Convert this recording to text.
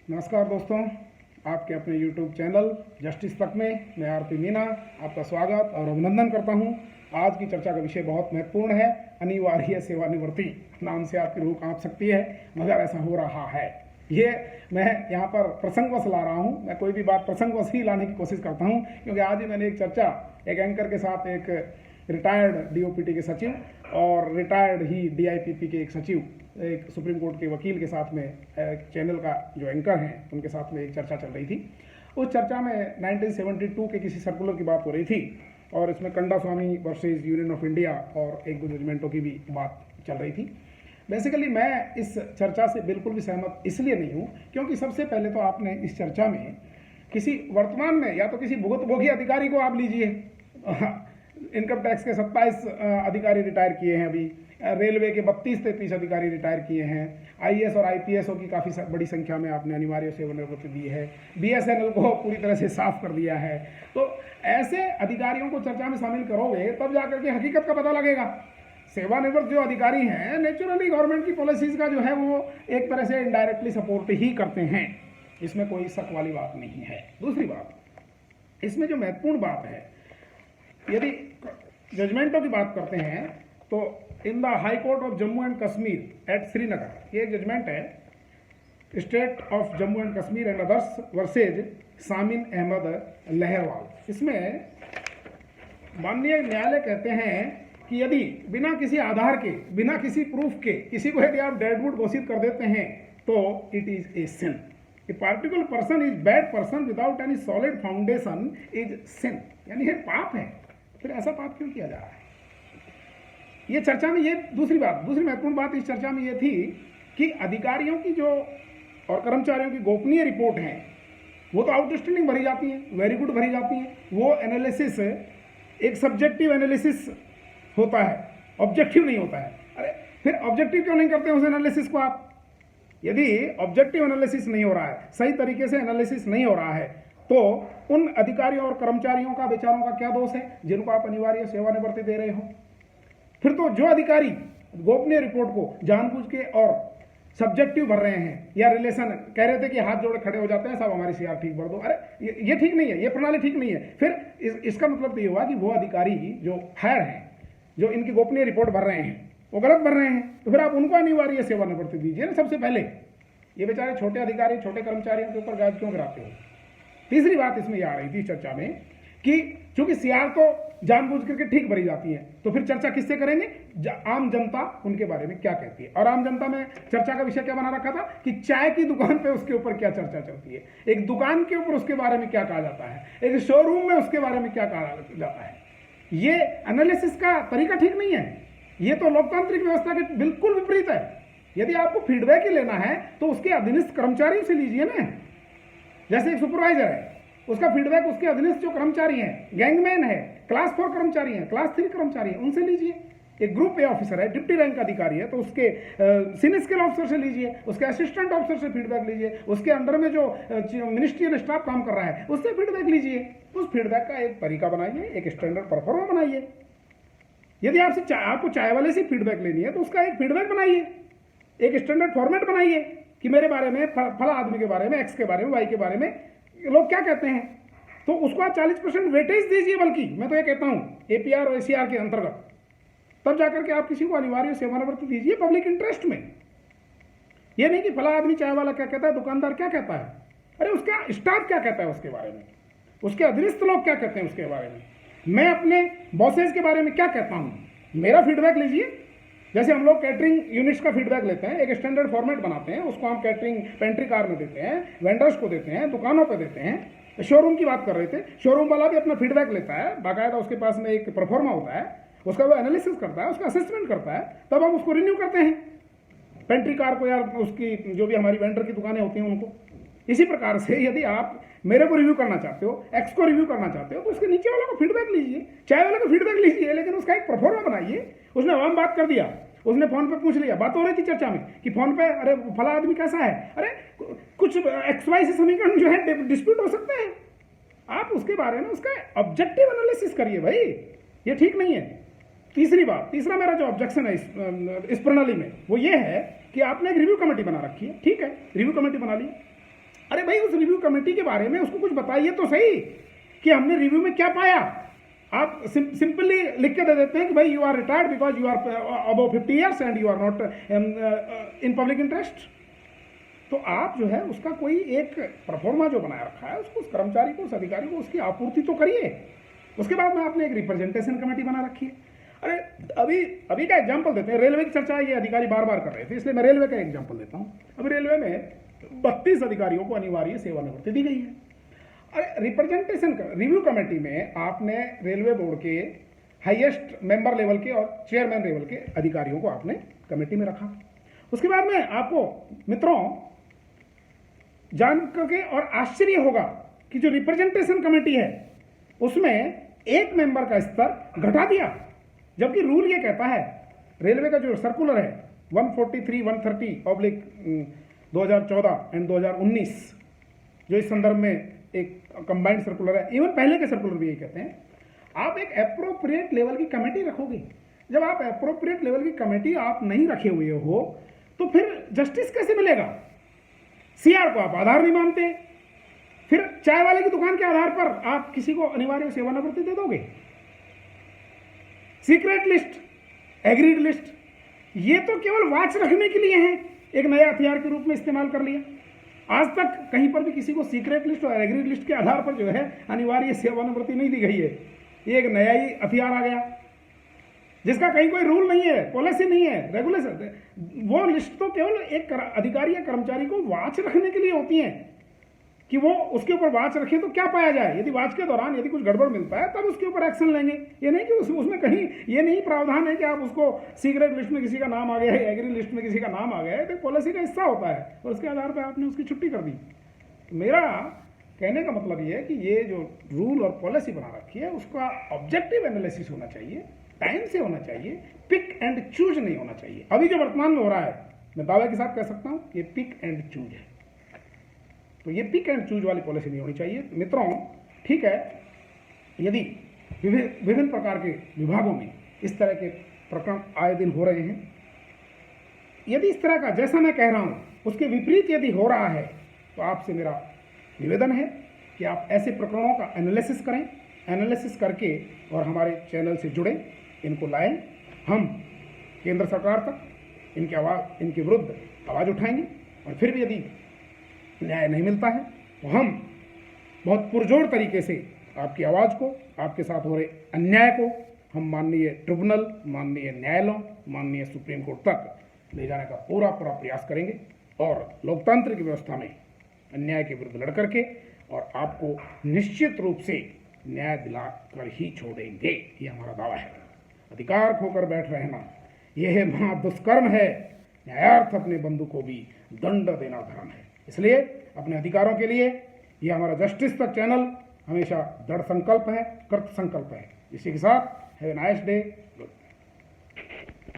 नमस्कार दोस्तों, आपके अपने YouTube चैनल जस्टिस तक में मैं आरपी मीना आपका स्वागत और अभिनंदन करता हूं। आज की चर्चा का विषय बहुत महत्वपूर्ण है। अनिवार्य सेवानिवृत्ति नाम से आपकी रूह कांप सकती है, मगर ऐसा हो रहा है। ये मैं यहाँ पर प्रसंगवश ला रहा हूँ। मैं कोई भी बात प्रसंगवश ही लाने की कोशिश करता हूँ, क्योंकि आज ही मैंने एक चर्चा एक एंकर के साथ, एक रिटायर्ड डीओपीटी के सचिव और रिटायर्ड ही डीआईपीपी के एक सचिव, एक सुप्रीम कोर्ट के वकील के साथ में चैनल का जो एंकर हैं उनके साथ में एक चर्चा चल रही थी। उस चर्चा में 1972 के किसी सर्कुलर की बात हो रही थी और इसमें कंडा स्वामी वर्सेस यूनियन ऑफ इंडिया और एक दो जजमेंटों की भी बात चल रही थी। बेसिकली मैं इस चर्चा से बिल्कुल भी सहमत इसलिए नहीं हूँ क्योंकि सबसे पहले तो आपने इस चर्चा में किसी वर्तमान में या तो किसी भुगतभोगी अधिकारी को आप लीजिए। इनकम टैक्स के 27 अधिकारी रिटायर किए हैं, अभी रेलवे के 32-33 अधिकारी रिटायर किए हैं, आईएएस और आईपीएसओ की काफ़ी बड़ी संख्या में आपने अनिवार्य सेवानिवृत्ति दी है, बीएसएनएल को पूरी तरह से साफ कर दिया है। तो ऐसे अधिकारियों को चर्चा में शामिल करोगे तब जाकर के हकीकत का पता लगेगा। सेवानिवृत्त जो अधिकारी हैं नेचुरली गवर्नमेंट की पॉलिसीज़ का जो है वो एक तरह से इनडायरेक्टली सपोर्ट ही करते हैं, इसमें कोई शक वाली बात नहीं है। दूसरी बात, इसमें जो महत्वपूर्ण बात है, यदि जजमेंटों की बात करते हैं तो in the high court of Jammu and Kashmir at Srinagar, ये जजमेंट है, state of Jammu and Kashmir and others versus Samin Ahmad Laharwal. इसमें माननीय न्यायालय कहते हैं कि यदि बिना किसी आधार के, बिना किसी प्रूफ के किसी को यदि आप डेडवुड घोषित कर देते हैं तो it is a sin. A particular person is bad person without any solid foundation is sin, यानी ये पाप है। फिर ऐसा पाप क्यों किया जा रहा है? ये चर्चा में, ये दूसरी महत्वपूर्ण बात इस चर्चा में ये थी कि अधिकारियों की जो और कर्मचारियों की गोपनीय रिपोर्ट है वो तो आउटस्टैंडिंग भरी जाती है, वेरी गुड भरी जाती है। वो एनालिसिस एक सब्जेक्टिव एनालिसिस होता है, ऑब्जेक्टिव नहीं होता है। अरे फिर ऑब्जेक्टिव क्यों नहीं करते उस एनालिसिस को आप? यदि ऑब्जेक्टिव एनालिसिस नहीं हो रहा है, सही तरीके से एनालिसिस नहीं हो रहा है, तो उन अधिकारियों और कर्मचारियों का, बेचारों का क्या दोष है जिनको आप अनिवार्य सेवानिवृत्ति दे रहे हो? फिर तो जो अधिकारी गोपनीय रिपोर्ट को जानबूझ के और सब्जेक्टिव भर रहे हैं या रिलेशन कह रहे थे कि हाथ जोड़े खड़े हो जाते हैं, साहब हमारी सीआर ठीक भर दो, अरे ये ठीक नहीं है, ये प्रणाली ठीक नहीं है। फिर इसका मतलब तो ये हुआ कि वो अधिकारी जो हायर हैं, जो इनकी गोपनीय रिपोर्ट भर रहे हैं, वो गलत भर रहे हैं। तो फिर आप उनको अनिवार्य सेवानिवृत्ति दीजिए ना सबसे पहले। ये बेचारे छोटे अधिकारी, छोटे कर्मचारियों के ऊपर गाज क्यों गिराते हो? तीसरी बात इसमें यह आ रही थी चर्चा में कि चूंकि सीआर तो जानबूझ करके ठीक भरी जाती है, तो फिर चर्चा किससे करेंगे? आम जनता उनके बारे में क्या कहती है। और आम जनता में चर्चा का विषय क्या बना रखा था कि चाय की दुकान पे उसके ऊपर क्या चर्चा चलती है, एक दुकान के ऊपर उसके बारे में क्या कहा जाता है, एक शोरूम में उसके बारे में क्या कहा जाता है। ये एनालिसिस का तरीका ठीक नहीं है, ये तो लोकतांत्रिक व्यवस्था के बिल्कुल विपरीत है। यदि आपको फीडबैक ही लेना है तो उसके अधीनस्थ कर्मचारियों से लीजिए ना। जैसे एक सुपरवाइजर है, उसका फीडबैक उसके अधीनस्थ जो कर्मचारी हैं, गैंगमैन है, क्लास 4 कर्मचारी हैं, क्लास 3 कर्मचारी हैं, उनसे लीजिए। एक ग्रुप ए ऑफिसर है, डिप्टी रैंक अधिकारी है, तो उसके सीनियर स्केल ऑफिसर से लीजिए, उसके असिस्टेंट ऑफिसर से फीडबैक लीजिए, उसके अंडर में जो मिनिस्ट्रियल स्टाफ काम कर रहा है उससे फीडबैक लीजिए। उस फीडबैक का एक तरीका बनाइए, एक स्टैंडर्ड परफॉर्मा बनाइए। यदि आपको चाय वाले से फीडबैक लेनी है तो उसका एक फीडबैक बनाइए, एक स्टैंडर्ड फॉर्मेट बनाइए कि मेरे बारे में, फला आदमी के बारे में, एक्स के बारे में, वाई के बारे में लोग क्या कहते हैं, तो उसको आप 40% वेटेज दीजिए। बल्कि मैं तो ये कहता हूँ एपीआर और एसीआर के अंतर्गत, तब जाकर के आप किसी को अनिवार्य सेवानिवृत्ति दीजिए पब्लिक इंटरेस्ट में। ये नहीं कि फला आदमी चाय वाला क्या कहता है, दुकानदार क्या कहता है, अरे उसका स्टाफ क्या कहता है उसके बारे में, उसके अधीनस्थ लोग क्या कहते हैं उसके बारे में, मैं अपने बॉसेज के बारे में क्या कहता हूँ, मेरा फीडबैक लीजिए। जैसे हम लोग कैटरिंग यूनिट्स का फीडबैक लेते हैं, एक स्टैंडर्ड फॉर्मेट बनाते हैं, उसको हम कैटरिंग पेंट्री कार में देते हैं, वेंडर्स को देते हैं, दुकानों पे देते हैं। शोरूम की बात कर रहे थे, शोरूम वाला भी अपना फीडबैक लेता है, बाकायदा उसके पास में एक परफॉर्मा होता है, उसका वो एनालिसिस करता है, उसका असेसमेंट करता है, तब हम उसको रिन्यू करते हैं पेंट्री कार को या उसकी जो भी हमारी वेंडर की दुकानें होती हैं उनको। इसी प्रकार से यदि आप मेरे को रिव्यू करना चाहते हो, एक्स को रिव्यू करना चाहते हो, तो उसके नीचे वाले को फीडबैक लीजिए, चाय वाले को फीडबैक लीजिए, लेकिन उसका एक परफॉर्मा बनाइए। उसने आवाम बात कर दिया, उसने फोन पे पूछ लिया, बात हो रही थी चर्चा में कि फोन पे अरे फला आदमी कैसा है, अरे कुछ XY से समीकरण जो है डिस्प्यूट हो सकते हैं, आप उसके बारे में उसका ऑब्जेक्टिव एनालिसिस करिए भाई, ये ठीक नहीं है। तीसरा मेरा जो ऑब्जेक्शन है इस प्रणाली में वो ये है कि आपने एक रिव्यू कमेटी बना रखी है, ठीक है, रिव्यू कमेटी बना ली, अरे भाई उस रिव्यू कमेटी के बारे में उसको कुछ बताइए तो सही कि हमने रिव्यू में क्या पाया। आप सिंपली लिख के दे देते हैं कि भाई you are retired because you are above 50 years and you are not in public interest. तो आप जो है उसका कोई एक परफॉर्मा जो बनाया रखा है उसको, उस कर्मचारी को, उस अधिकारी को उसकी आपूर्ति तो करिए। उसके बाद में आपने एक रिप्रेजेंटेशन कमेटी बना रखी है। अरे अभी अभी का एग्जाम्पल देते हैं, रेलवे की चर्चा ये अधिकारी बार बार कर रहे थे, इसलिए मैं रेलवे का एग्जाम्पल देता हूँ। अभी रेलवे में 32 अधिकारियों को अनिवार्य सेवानिवृत्ति दी गई है। अरे रिप्रेजेंटेशन रिव्यू कमेटी में आपने रेलवे बोर्ड के हाईएस्ट मेंबर लेवल के और चेयरमैन लेवल के अधिकारियों को आपने कमेटी में रखा। उसके बाद में आपको मित्रों जान करके और आश्चर्य होगा कि जो रिप्रेजेंटेशन कमेटी है उसमें एक मेंबर का स्तर घटा दिया, जबकि रूल ये कहता है, रेलवे का जो सर्कुलर है 143/130/2014 एंड 2019 जो इस संदर्भ में एक कंबाइंड सर्कुलर है, इवन पहले के सर्कुलर भी यही कहते हैं, आप एक एप्रोप्रिएट लेवल की कमेटी रखोगे। जब आप एप्रोप्रिएट लेवल की कमेटी आप नहीं रखे हुए हो तो फिर जस्टिस कैसे मिलेगा। सीआर को आप आधार नहीं मानते, फिर चाय वाले की दुकान के आधार पर आप किसी को अनिवार्य सेवानिवृत्ति दे दोगे। सीक्रेट लिस्ट, एग्रीड लिस्ट, ये तो केवल वाच रखने के लिए है, एक नया हथियार के रूप में इस्तेमाल कर लिया। आज तक कहीं पर भी किसी को सीक्रेट लिस्ट और एग्रीड लिस्ट के आधार पर जो है अनिवार्य सेवानिवृत्ति नहीं दी गई है। ये एक नया ही हथियार आ गया जिसका कहीं कोई रूल नहीं है, पॉलिसी नहीं है, रेगुलेशन। वो लिस्ट तो केवल एक अधिकारी या कर्मचारी को वाच रखने के लिए होती है कि वो उसके ऊपर वाच रखे तो क्या पाया जाए। यदि वाच के दौरान यदि कुछ गड़बड़ मिलता है तब उसके ऊपर एक्शन लेंगे। ये नहीं कि उसमें कहीं ये नहीं प्रावधान है कि आप उसको सीक्रेट लिस्ट में किसी का नाम आ गया है, एग्री लिस्ट में किसी का नाम आ गया है, तो पॉलिसी का हिस्सा होता है और उसके आधार पर आपने उसकी छुट्टी कर दी। तो मेरा कहने का मतलब ये है कि ये जो रूल और पॉलिसी बना रखी है उसका ऑब्जेक्टिव एनालिसिस होना चाहिए, टाइम से होना चाहिए, पिक एंड चूज नहीं होना चाहिए। अभी जो वर्तमान में हो रहा है, मैं दावे के साथ कह सकता हूं ये पिक एंड चूज है। तो ये पिक एंड चूज वाली पॉलिसी नहीं होनी चाहिए। मित्रों ठीक है, यदि विभिन्न प्रकार के विभागों में इस तरह के प्रकरण आए दिन हो रहे हैं, यदि इस तरह का जैसा मैं कह रहा हूं उसके विपरीत यदि हो रहा है तो आपसे मेरा निवेदन है कि आप ऐसे प्रकरणों का एनालिसिस करें, एनालिसिस करके और हमारे चैनल से जुड़े, इनको लाएं। हम केंद्र सरकार तक इनके विरुद्ध आवाज़ उठाएंगे और फिर भी यदि न्याय नहीं मिलता है तो हम बहुत पुरजोर तरीके से आपकी आवाज़ को, आपके साथ हो रहे अन्याय को हम माननीय ट्रिब्यूनल, माननीय न्यायालयों, माननीय सुप्रीम कोर्ट तक ले जाने का पूरा प्रयास करेंगे और लोकतांत्रिक व्यवस्था में अन्याय के विरुद्ध लड़ करके और आपको निश्चित रूप से न्याय दिलाकर ही छोड़ेंगे, ये हमारा दावा है। अधिकार खोकर बैठ रहना यह महा दुष्कर्म है, न्यायार्थ अपने बंधु को भी दंड देना धर्म है। इसलिए अपने अधिकारों के लिए यह हमारा जस्टिस तक चैनल हमेशा दृढ़ संकल्प है, कृत संकल्प है। इसी के साथ हैव ए नाइस डे।